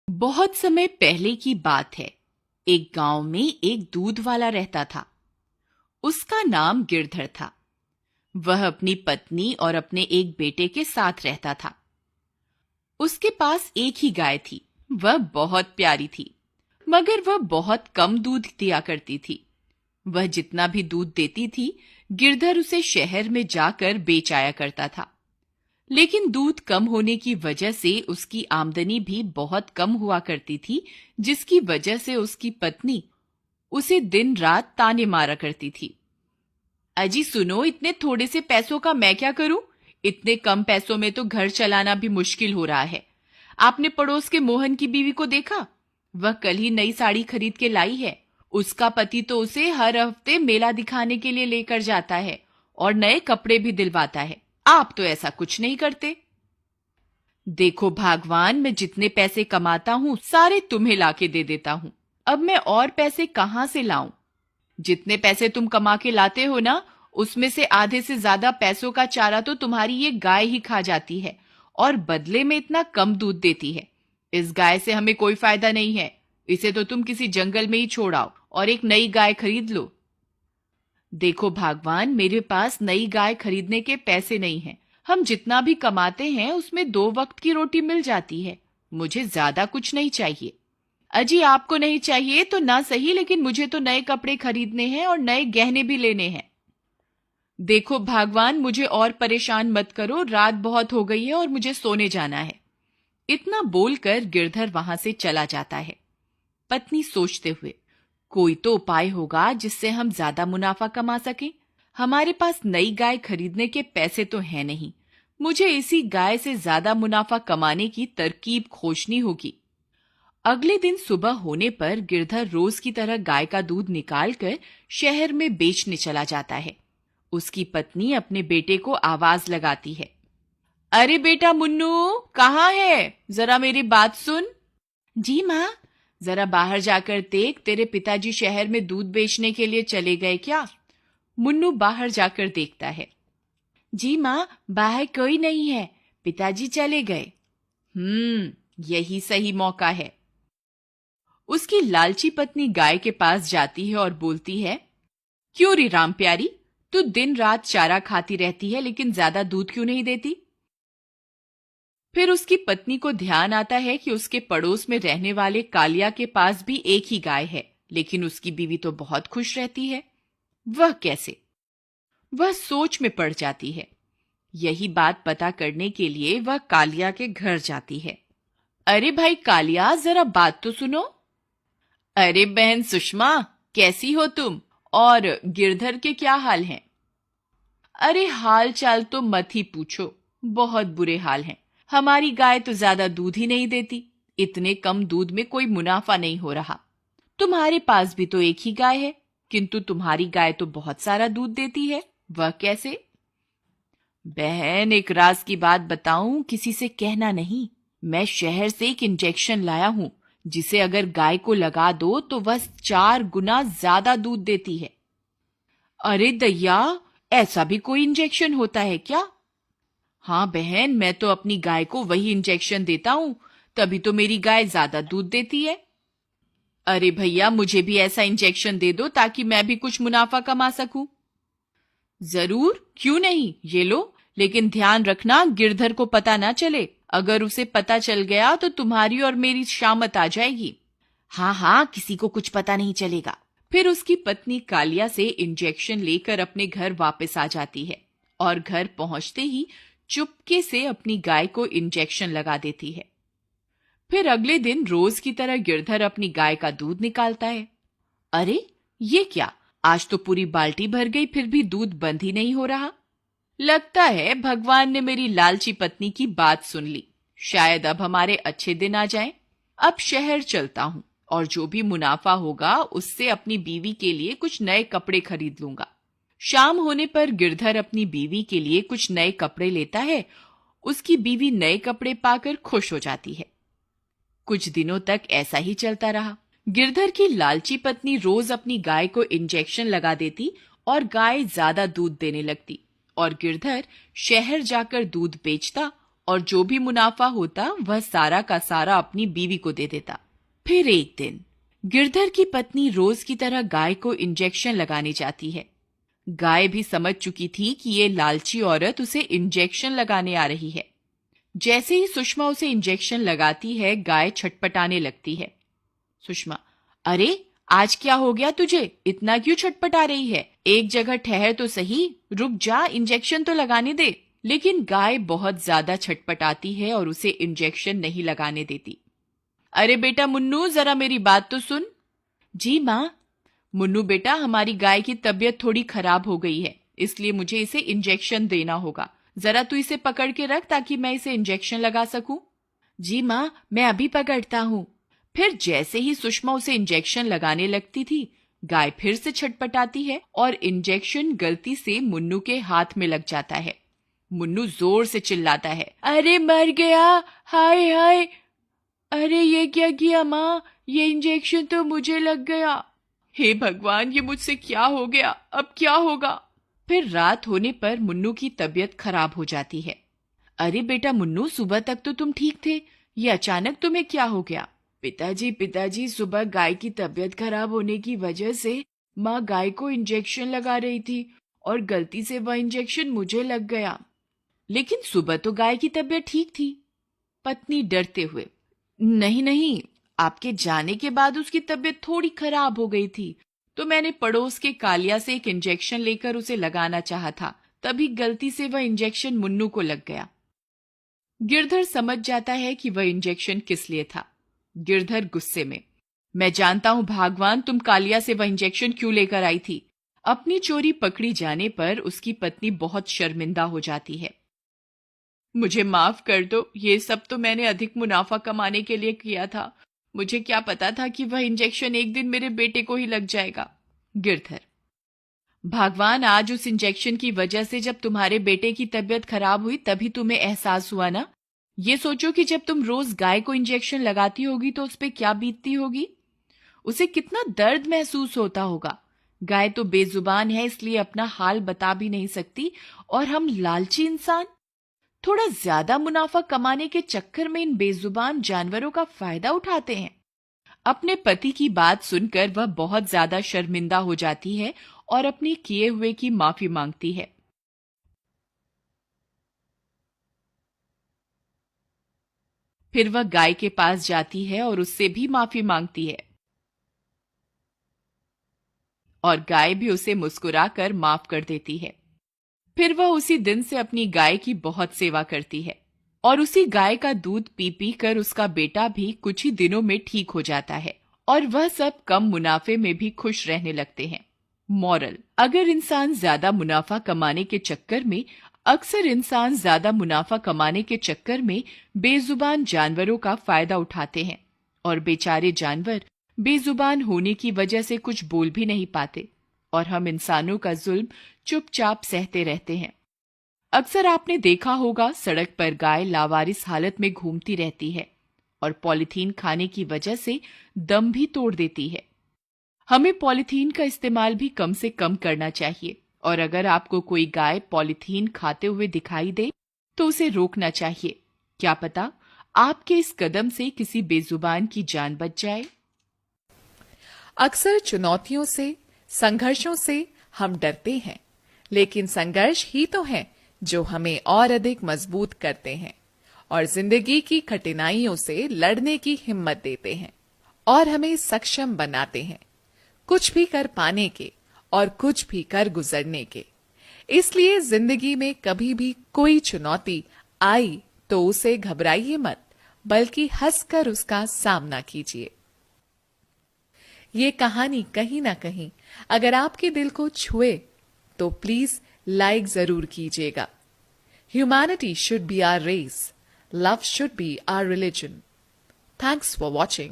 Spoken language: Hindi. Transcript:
बहुत समय पहले की बात है। एक गांव में एक दूध वाला रहता था। उसका नाम गिरधर था। वह अपनी पत्नी और अपने एक बेटे के साथ रहता था। उसके पास एक ही गाय थी। वह बहुत प्यारी थी, मगर वह बहुत कम दूध दिया करती थी। वह जितना भी दूध देती थी, गिरधर उसे शहर में जाकर बेच आया करता था। लेकिन दूध कम होने की वजह से उसकी आमदनी भी बहुत कम हुआ करती थी, जिसकी वजह से उसकी पत्नी उसे दिन रात ताने मारा करती थी। अजी सुनो, इतने थोड़े से पैसों का मैं क्या करूं? इतने कम पैसों में तो घर चलाना भी मुश्किल हो रहा है। आपने पड़ोस के मोहन की बीवी को देखा? वह कल ही नई साड़ी खरीद के लाई है। उसका पति तो उसे हर हफ्ते मेला दिखाने के लिए लेकर जाता है और नए कपड़े भी दिलवाता है। आप तो ऐसा कुछ नहीं करते। देखो भगवान, मैं जितने पैसे कमाता हूँ सारे तुम्हें लाके दे देता हूँ। अब मैं और पैसे कहाँ से लाऊं? जितने पैसे तुम कमा के लाते हो ना, उसमें से आधे से ज्यादा पैसों का चारा तो तुम्हारी ये गाय ही खा जाती है और बदले में इतना कम दूध देती है। इस गाय से हमें कोई फायदा नहीं है। इसे तो तुम किसी जंगल में ही छोड़ आओ और एक नई गाय खरीद लो। देखो भगवान, मेरे पास नई गाय खरीदने के पैसे नहीं हैं। हम जितना भी कमाते हैं उसमें 2 वक्त की रोटी मिल जाती है। मुझे ज्यादा कुछ नहीं चाहिए। अजी आपको नहीं चाहिए तो ना सही, लेकिन मुझे तो नए कपड़े खरीदने हैं और नए गहने भी लेने हैं। देखो भगवान, मुझे और परेशान मत करो। रात बहुत हो गई है और मुझे सोने जाना है। इतना बोलकर गिरधर वहां से चला जाता है। पत्नी सोचते हुए, कोई तो उपाय होगा जिससे हम ज्यादा मुनाफा कमा सकें। हमारे पास नई गाय खरीदने के पैसे तो हैं नहीं। मुझे इसी गाय से ज्यादा मुनाफा कमाने की तरकीब खोजनी होगी। अगले दिन सुबह होने पर गिरधर रोज की तरह गाय का दूध निकालकर शहर में बेचने चला जाता है। उसकी पत्नी अपने बेटे को आवाज लगाती है, अरे बेटा मुन्नू, कहाँ है? जरा मेरी बात सुन। जी माँ। जरा बाहर जाकर देख, तेरे पिताजी शहर में दूध बेचने के लिए चले गए क्या? मुन्नू बाहर जाकर देखता है। जी माँ, बाहर कोई नहीं है, पिताजी चले गए। यही सही मौका है। उसकी लालची पत्नी गाय के पास जाती है और बोलती है, क्यों री राम प्यारी, तू दिन रात चारा खाती रहती है लेकिन ज्यादा दूध क्यों नहीं देती? फिर उसकी पत्नी को ध्यान आता है कि उसके पड़ोस में रहने वाले कालिया के पास भी एक ही गाय है, लेकिन उसकी बीवी तो बहुत खुश रहती है। वह कैसे? वह सोच में पड़ जाती है। यही बात पता करने के लिए वह कालिया के घर जाती है। अरे भाई कालिया, जरा बात तो सुनो। अरे बहन सुषमा, कैसी हो तुम? और गिरधर के क्या हाल हैं? अरे हाल चाल तो मत ही पूछो, बहुत बुरे हाल हैं। हमारी गाय तो ज्यादा दूध ही नहीं देती। इतने कम दूध में कोई मुनाफा नहीं हो रहा। तुम्हारे पास भी तो एक ही गाय है, किंतु तुम्हारी गाय तो बहुत सारा दूध देती है। वह कैसे? बहन, एक राज की बात बताऊं, किसी से कहना नहीं। मैं शहर से एक इंजेक्शन लाया हूं, जिसे अगर गाय को लगा दो तो वह 4 गुना ज्यादा दूध देती है। अरे दैया, ऐसा भी कोई इंजेक्शन होता है क्या? हाँ बहन, मैं तो अपनी गाय को वही इंजेक्शन देता हूँ, तभी तो मेरी गाय ज्यादा दूध देती है। अरे भैया, मुझे भी ऐसा इंजेक्शन दे दो ताकि मैं भी कुछ मुनाफा कमा सकूं। जरूर, क्यों नहीं, ये लो। लेकिन ध्यान रखना, गिरधर को पता ना चले। अगर उसे पता चल गया तो तुम्हारी और मेरी शामत आ जाएगी। हाँ हाँ, किसी को कुछ पता नहीं चलेगा। फिर उसकी पत्नी कालिया से इंजेक्शन लेकर अपने घर वापस आ जाती है और घर पहुंचते ही चुपके से अपनी गाय को इंजेक्शन लगा देती है। फिर अगले दिन रोज की तरह गिरधर अपनी गाय का दूध निकालता है। अरे ये क्या, आज तो पूरी बाल्टी भर गई, फिर भी दूध बंद ही नहीं हो रहा। लगता है भगवान ने मेरी लालची पत्नी की बात सुन ली। शायद अब हमारे अच्छे दिन आ जाएं। अब शहर चलता हूँ और जो भी मुनाफा होगा उससे अपनी बीवी के लिए कुछ नए कपड़े खरीद लूंगा। शाम होने पर गिरधर अपनी बीवी के लिए कुछ नए कपड़े लेता है। उसकी बीवी नए कपड़े पाकर खुश हो जाती है। कुछ दिनों तक ऐसा ही चलता रहा। गिरधर की लालची पत्नी रोज अपनी गाय को इंजेक्शन लगा देती और गाय ज्यादा दूध देने लगती और गिरधर शहर जाकर दूध बेचता और जो भी मुनाफा होता वह सारा का सारा अपनी बीवी को दे देता। फिर एक दिन गिरधर की पत्नी रोज की तरह गाय को इंजेक्शन लगाने जाती है। गाय भी समझ चुकी थी कि ये लालची औरत उसे इंजेक्शन लगाने आ रही है। जैसे ही सुषमा उसे इंजेक्शन लगाती है, गाय छटपटाने लगती है। सुषमा, अरे आज क्या हो गया तुझे? इतना क्यों छटपटा रही है? एक जगह ठहर तो सही, रुक जा, इंजेक्शन तो लगाने दे। लेकिन गाय बहुत ज्यादा छटपटाती है और उसे इंजेक्शन नहीं लगाने देती। अरे बेटा मुन्नू, जरा मेरी बात तो सुन। जी माँ। मुन्नू बेटा, हमारी गाय की तबीयत थोड़ी खराब हो गई है, इसलिए मुझे इसे इंजेक्शन देना होगा। जरा तू इसे पकड़ के रख ताकि मैं इसे इंजेक्शन लगा सकूं। जी माँ, मैं अभी पकड़ता हूँ। फिर जैसे ही सुषमा उसे इंजेक्शन लगाने लगती थी, गाय फिर से छटपटाती है और इंजेक्शन गलती से मुन्नू के हाथ में लग जाता है। मुन्नू जोर से चिल्लाता है, अरे मर गया, हाय हाय। अरे ये क्या किया माँ, ये इंजेक्शन तो मुझे लग गया। हे भगवान, ये मुझसे क्या हो गया, अब क्या होगा? फिर रात होने पर मुन्नू की तबीयत खराब हो जाती है। अरे बेटा मुन्नू, सुबह तक तो तुम ठीक थे, ये अचानक तुम्हें क्या हो गया? पिताजी, सुबह गाय की तबीयत खराब होने की वजह से माँ गाय को इंजेक्शन लगा रही थी और गलती से वह इंजेक्शन मुझे लग गया। लेकिन सुबह तो गाय की तबीयत ठीक थी। पत्नी डरते हुए, नहीं, आपके जाने के बाद उसकी तबीयत थोड़ी खराब हो गई थी, तो मैंने पड़ोस के कालिया से एक इंजेक्शन लेकर उसे लगाना चाहा था, तभी गलती से वह इंजेक्शन मुन्नू को लग गया। गिरधर समझ जाता है कि वह इंजेक्शन किस लिए था। गिरधर गुस्से में, मैं जानता हूं भगवान, तुम कालिया से वह इंजेक्शन क्यों लेकर आई थी। अपनी चोरी पकड़ी जाने पर उसकी पत्नी बहुत शर्मिंदा हो जाती है। मुझे माफ कर दो, ये सब तो मैंने अधिक मुनाफा कमाने के लिए किया था। मुझे क्या पता था कि वह इंजेक्शन एक दिन मेरे बेटे को ही लग जाएगा। गिरधर, भगवान, आज उस इंजेक्शन की वजह से जब तुम्हारे बेटे की तबीयत खराब हुई तभी तुम्हें एहसास हुआ ना। ये सोचो कि जब तुम रोज गाय को इंजेक्शन लगाती होगी तो उस पे क्या बीतती होगी, उसे कितना दर्द महसूस होता होगा। गाय तो बेजुबान है, इसलिए अपना हाल बता भी नहीं सकती, और हम लालची इंसान थोड़ा ज्यादा मुनाफा कमाने के चक्कर में इन बेजुबान जानवरों का फायदा उठाते हैं। अपने पति की बात सुनकर वह बहुत ज्यादा शर्मिंदा हो जाती है और अपने किए हुए की माफी मांगती है। फिर वह गाय के पास जाती है और उससे भी माफी मांगती है, और गाय भी उसे मुस्कुराकर माफ कर देती है। फिर वह उसी दिन से अपनी गाय की बहुत सेवा करती है, और उसी गाय का दूध पी पी कर उसका बेटा भी कुछ ही दिनों में ठीक हो जाता है, और वह सब कम मुनाफे में भी खुश रहने लगते हैं। मॉरल, अगर इंसान ज्यादा मुनाफा कमाने के चक्कर में अक्सर इंसान ज्यादा मुनाफा कमाने के चक्कर में बेजुबान जानवरों का फायदा उठाते हैं, और बेचारे जानवर बेजुबान होने की वजह से कुछ बोल भी नहीं पाते, और हम इंसानों का जुल्म चुपचाप सहते रहते हैं। अक्सर आपने देखा होगा, सड़क पर गाय लावारिस हालत में घूमती रहती है और पॉलीथीन खाने की वजह से दम भी तोड़ देती है। हमें पॉलीथीन का इस्तेमाल भी कम से कम करना चाहिए, और अगर आपको कोई गाय पॉलीथीन खाते हुए दिखाई दे तो उसे रोकना चाहिए। क्या पता आपके इस कदम से किसी बेजुबान की जान बच जाए। अक्सर चुनौतियों से, संघर्षों से हम डरते हैं, लेकिन संघर्ष ही तो हैं जो हमें और अधिक मजबूत करते हैं और जिंदगी की कठिनाइयों से लड़ने की हिम्मत देते हैं और हमें सक्षम बनाते हैं, कुछ भी कर पाने के और कुछ भी कर गुजरने के। इसलिए जिंदगी में कभी भी कोई चुनौती आई तो उसे घबराइए मत, बल्कि हंसकर उसका सामना कीजिए। ये कहानी कहीं ना कहीं अगर आपके दिल को छुए तो प्लीज लाइक जरूर कीजिएगा। Humanity should be our race, love should be our religion. Thanks for watching.